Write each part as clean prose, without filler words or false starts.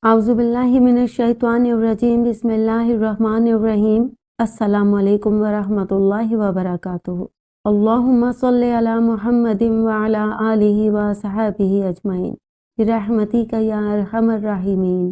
اعوذ باللہ من الشیطان الرجیم بسم اللہ الرحمن الرحیم السلام علیکم ورحمۃ اللہ وبرکاتہ اللہم صلی علی محمد وعلی آلہ وصحبہ اجمعین برحمتک یا ارحم الراحمین۔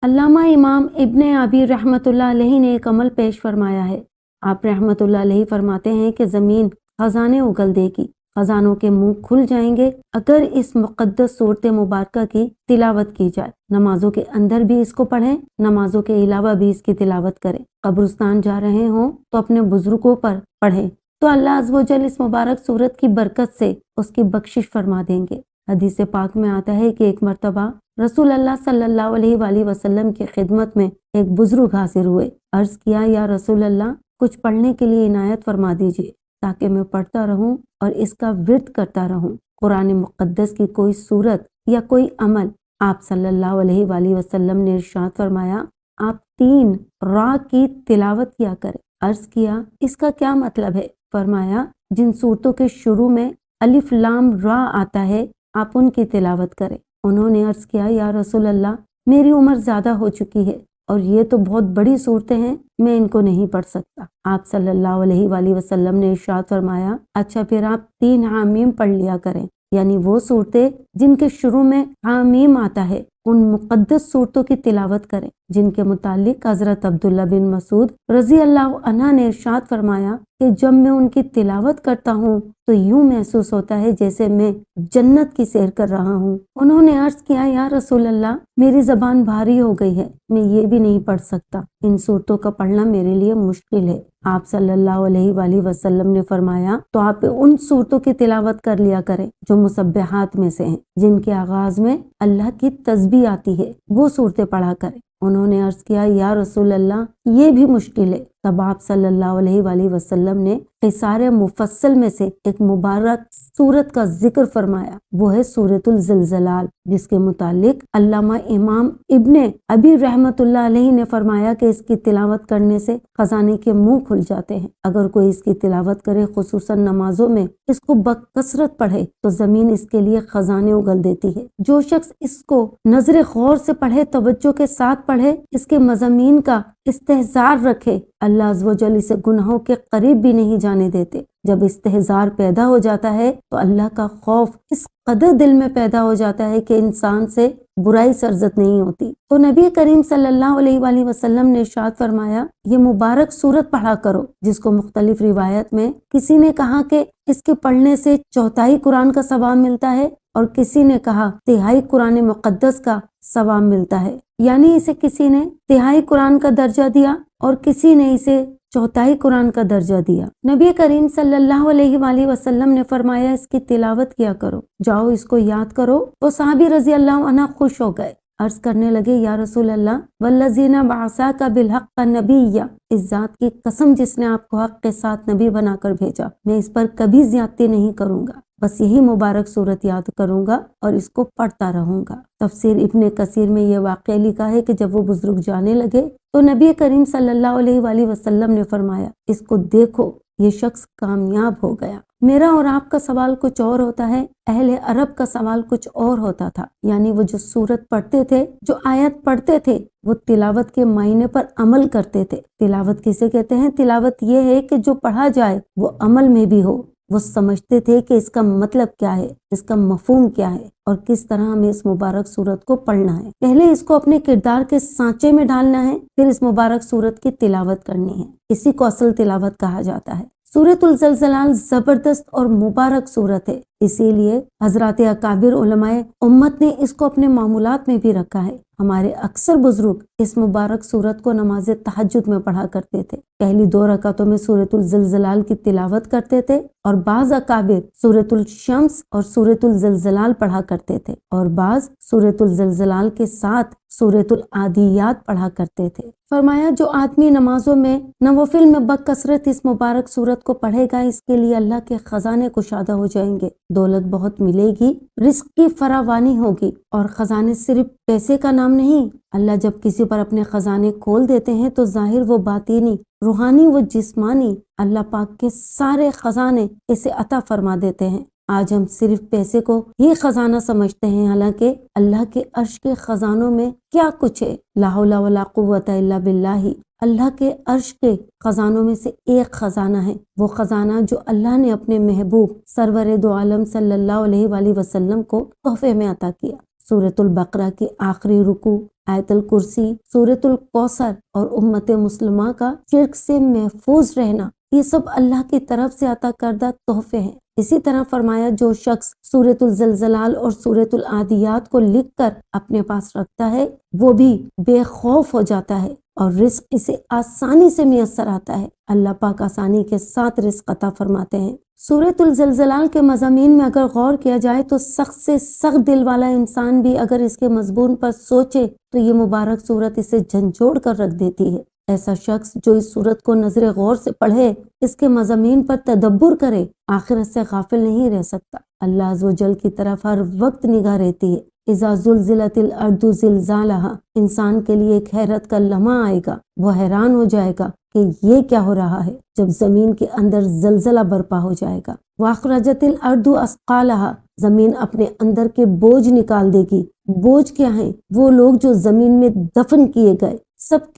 علامہ امام ابن ابی رحمۃ اللہ علیہ نے ایک عمل پیش فرمایا ہے۔ آپ رحمۃ اللہ علیہ فرماتے ہیں کہ زمین خزانے اگل دے گی، خزانوں کے منہ کھل جائیں گے اگر اس مقدس صورت مبارکہ کی تلاوت کی جائے۔ نمازوں کے اندر بھی اس کو پڑھیں، نمازوں کے علاوہ بھی اس کی تلاوت کریں۔ قبرستان جا رہے ہوں تو اپنے بزرگوں پر پڑھیں تو اللہ عز و جل اس مبارک صورت کی برکت سے اس کی بخشش فرما دیں گے۔ حدیث پاک میں آتا ہے کہ ایک مرتبہ رسول اللہ صلی اللہ علیہ وآلہ وسلم کی خدمت میں ایک بزرگ حاضر ہوئے۔ عرض کیا، یا رسول اللہ، کچھ پڑھنے کے لیے عنایت فرما دیجیے تاکہ میں پڑھتا رہوں اور اس کا ورد کرتا رہوں۔ قرآن مقدس کی کوئی صورت یا کوئی عمل، آپ صلی اللہ علیہ وآلہ وسلم نے ارشاد فرمایا، آپ 3 را کی تلاوت کیا کریں۔ عرض کیا، اس کا کیا مطلب ہے؟ فرمایا، جن صورتوں کے شروع میں الف لام را آتا ہے آپ ان کی تلاوت کریں۔ انہوں نے عرض کیا، یا رسول اللہ، میری عمر زیادہ ہو چکی ہے اور یہ تو بہت بڑی صورتیں ہیں، میں ان کو نہیں پڑھ سکتا۔ آپ صلی اللہ علیہ وآلہ وسلم نے ارشاد فرمایا، اچھا پھر آپ 3 حامیم پڑھ لیا کریں، یعنی وہ صورتیں جن کے شروع میں حامیم آتا ہے ان مقدس صورتوں کی تلاوت کریں، جن کے متعلق حضرت عبداللہ بن مسعود رضی اللہ عنہ نے ارشاد فرمایا کہ جب میں ان کی تلاوت کرتا ہوں تو یوں محسوس ہوتا ہے جیسے میں جنت کی سیر کر رہا ہوں۔ انہوں نے عرض کیا، یا رسول اللہ، میری زبان بھاری ہو گئی ہے، میں یہ بھی نہیں پڑھ سکتا، ان صورتوں کا پڑھنا میرے لیے مشکل ہے۔ آپ صلی اللہ علیہ وآلہ وسلم نے فرمایا، تو آپ ان صورتوں کی تلاوت کر لیا کریں جو مسبحات میں سے ہیں، جن کے آغاز میں اللہ کی تسبیح آتی ہے، وہ صورتیں پڑھا کریں۔ انہوں نے عرض کیا، یا رسول اللہ، یہ بھی مشکل ہے۔ تب آپ صلی اللہ علیہ وآلہ وسلم نے قصار مفصل میں سے ایک مبارک سورت کا ذکر فرمایا، وہ ہے سورۃ الزلزلال، جس کے متعلق علامہ امام ابن ابی رحمۃ اللہ علیہ نے فرمایا کہ اس کی تلاوت کرنے سے خزانے کے منہ کھل جاتے ہیں۔ اگر کوئی اس کی تلاوت کرے، خصوصاً نمازوں میں اس کو بکثرت پڑھے، تو زمین اس کے لیے خزانے اگل دیتی ہے۔ جو شخص اس کو نظر غور سے پڑھے، توجہ کے ساتھ پڑھے، اس کے مضامین کا استحضار رکھے، اللہ عز و جل اسے گناہوں کے قریب بھی نہیں جانے دیتے۔ جب استحضار پیدا ہو جاتا ہے تو اللہ کا خوف اس قدر دل میں پیدا ہو جاتا ہے کہ انسان سے برائی سرزد نہیں ہوتی۔ تو نبی کریم صلی اللہ علیہ وآلہ وسلم نے ارشاد فرمایا، یہ مبارک سورت پڑھا کرو، جس کو مختلف روایت میں کسی نے کہا کہ اس کے پڑھنے سے 1/4 قرآن کا ثواب ملتا ہے، اور کسی نے کہا 1/3 قرآن مقدس کا ثواب ملتا ہے، یعنی اسے کسی نے 1/3 قرآن کا درجہ دیا اور کسی نے اسے 1/4 قرآن کا درجہ دیا۔ نبی کریم صلی اللہ علیہ وآلہ وسلم نے فرمایا، اس کی تلاوت کیا کرو، جاؤ اس کو یاد کرو۔ تو صحابی رضی اللہ عنہ خوش ہو گئے، عرض کرنے لگے، یا رسول اللہ، والذین بعثاک بالحق نبیا، اس ذات کی قسم جس نے آپ کو حق کے ساتھ نبی بنا کر بھیجا، میں اس پر کبھی زیادتی نہیں کروں گا، بس یہی مبارک صورت یاد کروں گا اور اس کو پڑھتا رہوں گا۔ تفسیر ابن کثیر میں یہ واقعہ لکھا ہے کہ جب وہ بزرگ جانے لگے تو نبی کریم صلی اللہ علیہ وآلہ وسلم نے فرمایا، اس کو دیکھو، یہ شخص کامیاب ہو گیا۔ میرا اور آپ کا سوال کچھ اور ہوتا ہے، اہل عرب کا سوال کچھ اور ہوتا تھا، یعنی وہ جو سورت پڑھتے تھے، جو آیت پڑھتے تھے، وہ تلاوت کے معنی پر عمل کرتے تھے۔ تلاوت کسے کہتے ہیں؟ تلاوت یہ ہے کہ جو پڑھا جائے وہ عمل میں بھی ہو۔ وہ سمجھتے تھے کہ اس کا مطلب کیا ہے، اس کا مفہوم کیا ہے، اور کس طرح ہمیں اس مبارک صورت کو پڑھنا ہے۔ پہلے اس کو اپنے کردار کے سانچے میں ڈالنا ہے، پھر اس مبارک صورت کی تلاوت کرنی ہے۔ اسی کو اصل تلاوت کہا جاتا ہے۔ سورۃ الزلزلال زبردست اور مبارک صورت ہے، اسی لیے حضرات اکابر علماء امت نے اس کو اپنے معمولات میں بھی رکھا ہے۔ ہمارے اکثر بزرگ اس مبارک صورت کو نماز تہجد میں پڑھا کرتے تھے۔ پہلی 2 رکعتوں میں سورۃ الزلزلال کی تلاوت کرتے تھے، اور بعض اکابر سورۃ الشمس اور سورۃ الزلزلال پڑھا کرتے تھے، اور بعض سورۃ الزلزلال کے ساتھ سورۃ العادیات پڑھا کرتے تھے۔ فرمایا، جو آدمی نمازوں میں نوافل میں بکثرت اس مبارک صورت کو پڑھے گا، اس کے لیے اللہ کے خزانے کشادہ ہو جائیں گے، دولت بہت ملے گی، رزق کی فراوانی ہوگی۔ اور خزانے صرف پیسے کا نام نہیں، اللہ جب کسی پر اپنے خزانے کھول دیتے ہیں تو ظاہر وہ باطینی، روحانی و جسمانی، اللہ پاک کے سارے خزانے اسے عطا فرما دیتے ہیں۔ آج ہم صرف پیسے کو ہی خزانہ سمجھتے ہیں، حالانکہ اللہ کے عرش کے خزانوں میں کیا کچھ ہے۔ لا حول ولا قوت الا باللہ، اللہ کے عرش کے خزانوں میں سے ایک خزانہ ہے، وہ خزانہ جو اللہ نے اپنے محبوب سرور دو عالم صلی اللہ علیہ وآلہ وسلم کو تحفے میں عطا کیا۔ سورۃ البقرہ کی آخری رکوع، آیت الکرسی، سورۃ الکوثر اور امت مسلمہ کا شرک سے محفوظ رہنا، یہ سب اللہ کی طرف سے عطا کردہ تحفے ہیں۔ اسی طرح فرمایا جو شخص سورۃ الزلزلال اور سورۃ العادیات کو لکھ کر اپنے پاس رکھتا ہے وہ بھی بے خوف ہو جاتا ہے اور رزق اسے آسانی سے میسر آتا ہے۔ اللہ پاک آسانی کے ساتھ رزق عطا فرماتے ہیں۔ سورۃ الزلزلال کے مضامین میں اگر غور کیا جائے تو سخت سے سخت دل والا انسان بھی اگر اس کے مضمون پر سوچے تو یہ مبارک سورت اسے جھنجھوڑ کر رکھ دیتی ہے۔ ایسا شخص جو اس سورت کو نظر غور سے پڑھے، اس کے مضامین پر تدبر کرے، آخرت سے غافل نہیں رہ سکتا۔ اللہ عز و جل کی طرف ہر وقت نگاہ رہتی ہے۔ اذا زلزلت الارض زلزالها، انسان کے لیے ایک حیرت کا لمحہ آئے گا، وہ حیران ہو جائے گا کہ یہ کیا ہو رہا ہے جب زمین کے اندر زلزلہ برپا ہو جائے گا۔ واخرجت الارض اثقالها، زمین اپنے اندر کے بوجھ نکال دے گی۔ بوجھ کیا ہیں؟ وہ لوگ جو زمین میں دفن کیے گئے، سب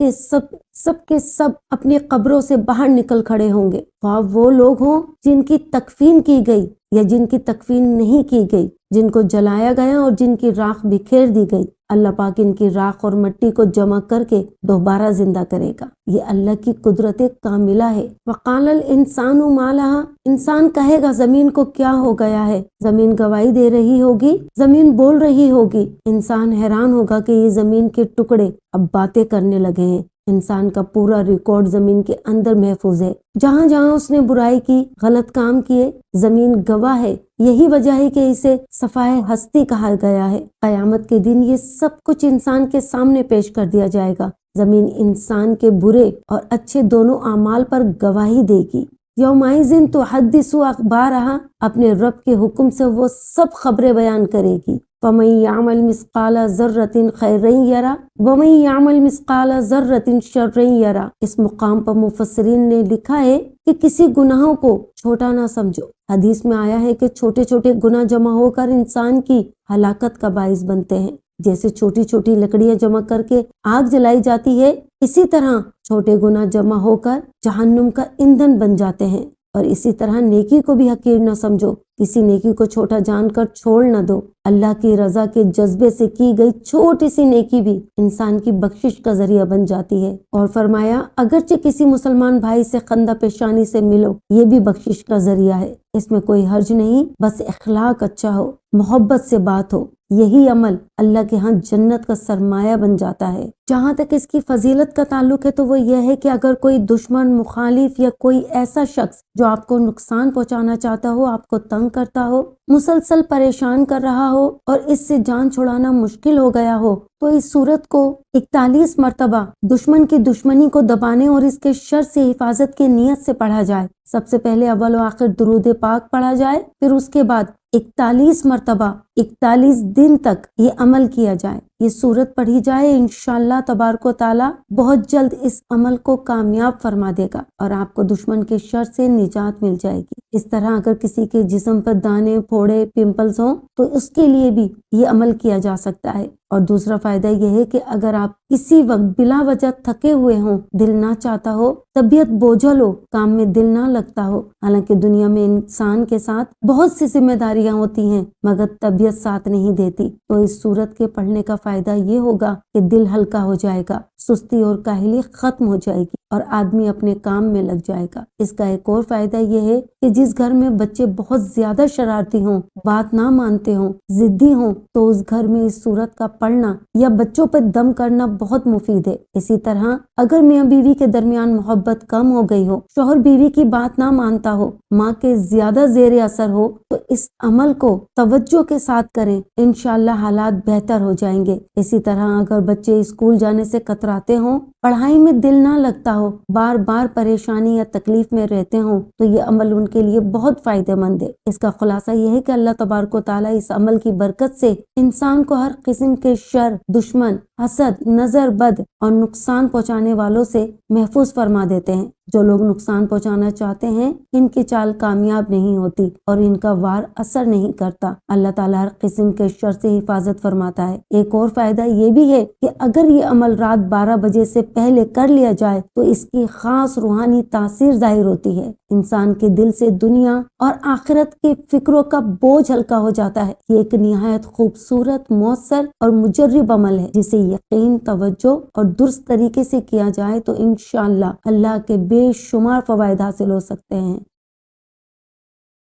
کے سب اپنی قبروں سے باہر نکل کھڑے ہوں گے، خواہ وہ لوگ ہوں جن کی تکفین کی گئی یا جن کی تکفین نہیں کی گئی، جن کو جلایا گیا اور جن کی راکھ بکھیر دی گئی۔ اللہ پاک ان کی راکھ اور مٹی کو جمع کر کے دوبارہ زندہ کرے گا۔ یہ اللہ کی قدرت کاملہ ہے۔ وقال الانسان ما لها، انسان کہے گا زمین کو کیا ہو گیا ہے؟ زمین گواہی دے رہی ہوگی، زمین بول رہی ہوگی۔ انسان حیران ہوگا کہ یہ زمین کے ٹکڑے اب باتیں کرنے لگے ہیں۔ انسان کا پورا ریکارڈ زمین کے اندر محفوظ ہے۔ جہاں جہاں اس نے برائی کی، غلط کام کیے، زمین گواہ ہے۔ یہی وجہ ہے کہ اسے صفائے ہستی کہا گیا ہے۔ قیامت کے دن یہ سب کچھ انسان کے سامنے پیش کر دیا جائے گا۔ زمین انسان کے برے اور اچھے دونوں اعمال پر گواہی دے گی۔ یومئذ تحدث اخبارها، اپنے رب کے حکم سے وہ سب خبریں بیان کرے گی۔ وَمَن يَعْمَلْ مِثْقَالَ ذَرَّةٍ خَيْرًا يَرَهُ وَمَن يَعْمَلْ مِثْقَالَ ذَرَّةٍ شَرًّا يَرَهُ۔ اس مقام پر مفسرین نے لکھا ہے کہ کسی گناہوں کو چھوٹا نہ سمجھو۔ حدیث میں آیا ہے کہ چھوٹے چھوٹے گناہ جمع ہو کر انسان کی ہلاکت کا باعث بنتے ہیں۔ جیسے چھوٹی چھوٹی لکڑیاں جمع کر کے آگ جلائی جاتی ہے، اسی طرح چھوٹے گناہ جمع ہو کر جہنم کا ایندھن بن جاتے ہیں۔ اور اسی طرح نیکی کو بھی حقیر نہ سمجھو، کسی نیکی کو چھوٹا جان کر چھوڑ نہ دو۔ اللہ کی رضا کے جذبے سے کی گئی چھوٹی سی نیکی بھی انسان کی بخشش کا ذریعہ بن جاتی ہے۔ اور فرمایا اگرچہ کسی مسلمان بھائی سے خندہ پیشانی سے ملو، یہ بھی بخشش کا ذریعہ ہے، اس میں کوئی حرج نہیں، بس اخلاق اچھا ہو، محبت سے بات ہو، یہی عمل اللہ کے ہاں جنت کا سرمایہ بن جاتا ہے۔ جہاں تک اس کی فضیلت کا تعلق ہے تو وہ یہ ہے کہ اگر کوئی دشمن، مخالف یا کوئی ایسا شخص جو آپ کو نقصان پہنچانا چاہتا ہو، آپ کو تنگ کرتا ہو، مسلسل پریشان کر رہا ہو اور اس سے جان چھڑانا مشکل ہو گیا ہو، تو اس صورت کو 41 مرتبہ دشمن کی دشمنی کو دبانے اور اس کے شر سے حفاظت کی نیت سے پڑھا جائے۔ سب سے پہلے اول و آخر درود پاک پڑھا جائے، پھر اس کے بعد 41 مرتبہ 41 دن تک یہ عمل کیا جائے، یہ سورت پڑھی جائے، انشاءاللہ تبارک و تعالی بہت جلد اس عمل کو کامیاب فرما دے گا اور آپ کو دشمن کے شر سے نجات مل جائے گی۔ اس طرح اگر کسی کے جسم پر دانے، پھوڑے، پمپلز ہوں تو اس کے لیے بھی یہ عمل کیا جا سکتا ہے۔ اور دوسرا فائدہ یہ ہے کہ اگر آپ کسی وقت بلا وجہ تھکے ہوئے ہوں، دل نہ چاہتا ہو، طبیعت بوجھل ہو، کام میں دل نہ لگتا ہو، حالانکہ دنیا میں انسان کے ساتھ بہت سی ذمہ داریاں ہوتی ہیں مگر طبیعت ساتھ نہیں دیتی، تو اس سورت کے پڑھنے کا فائدہ یہ ہوگا کہ دل ہلکا ہو جائے گا، سستی اور کاہلی ختم ہو جائے گی اور آدمی اپنے کام میں لگ جائے گا۔ اس کا ایک اور فائدہ یہ ہے کہ جس گھر میں بچے بہت زیادہ شرارتی ہوں، بات نہ مانتے ہوں، ضدی ہوں، تو اس گھر میں اس سورت کا پڑھنا یا بچوں پر دم کرنا بہت مفید ہے۔ اسی طرح اگر میاں بیوی کے درمیان محبت کم ہو گئی ہو، شوہر بیوی کی بات نہ مانتا ہو، ماں کے زیادہ زیر اثر ہو، تو اس عمل کو توجہ کے ساتھ کریں، انشاءاللہ حالات بہتر ہو جائیں گے۔ اسی طرح اگر بچے اسکول جانے سے کتراتے ہوں، پڑھائی میں دل نہ لگتا ہو، ہو، بار بار پریشانی یا تکلیف میں رہتے ہوں تو یہ عمل ان کے لیے بہت فائدہ مند ہے۔ اس کا خلاصہ یہ ہے کہ اللہ تبارک و تعالیٰ اس عمل کی برکت سے انسان کو ہر قسم کے شر، دشمن، حسد، نظر بد اور نقصان پہنچانے والوں سے محفوظ فرما دیتے ہیں۔ جو لوگ نقصان پہنچانا چاہتے ہیں ان کی چال کامیاب نہیں ہوتی اور ان کا وار اثر نہیں کرتا۔ اللہ تعالیٰ ہر قسم کے شر سے حفاظت فرماتا ہے۔ ایک اور فائدہ یہ بھی ہے کہ اگر یہ عمل رات 12 بجے سے پہلے کر لیا جائے تو اس کی خاص روحانی تاثیر ظاہر ہوتی ہے۔ انسان کے دل سے دنیا اور آخرت کی فکروں کا بوجھ ہلکا ہو جاتا ہے۔ یہ ایک نہایت خوبصورت، مؤثر اور مجرب عمل ہے جسے یقین، توجہ اور درست طریقے سے کیا جائے تو انشاءاللہ اللہ کے بے شمار فوائد حاصل ہو سکتے ہیں۔